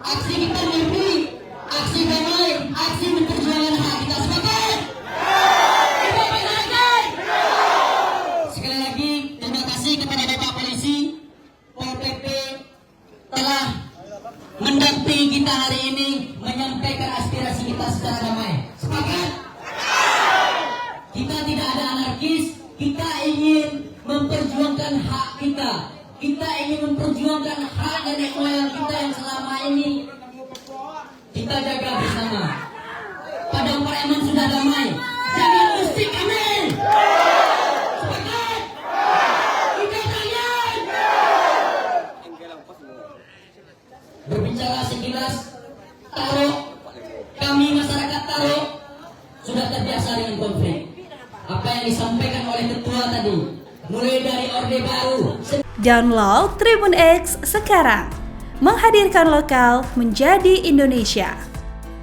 Aksi kita mimpi, aksi damai, aksi memperjuangkan hak kita. Sepakat? Sekali lagi terima kasih kepada Bapak Polisi, Pol PP telah mendampingi kita hari ini menyampaikan aspirasi kita secara damai. Sepakat? Kita tidak ada anarkis, kita ingin memperjuangkan hak kita. Kita ingin memperjuangkan hak nenek moyang kita yang selama ini kita jaga bersama. Padang Pariaman sudah damai. Jangan musik kami. Sepakat? Kita kalian. Berbicara sekilas, Taro, kami masyarakat Taro sudah terbiasa dengan konflik. Apa yang disampaikan oleh ketua tadi, mulai dari Orde Baru. Download Tribun X sekarang, menghadirkan lokal menjadi Indonesia.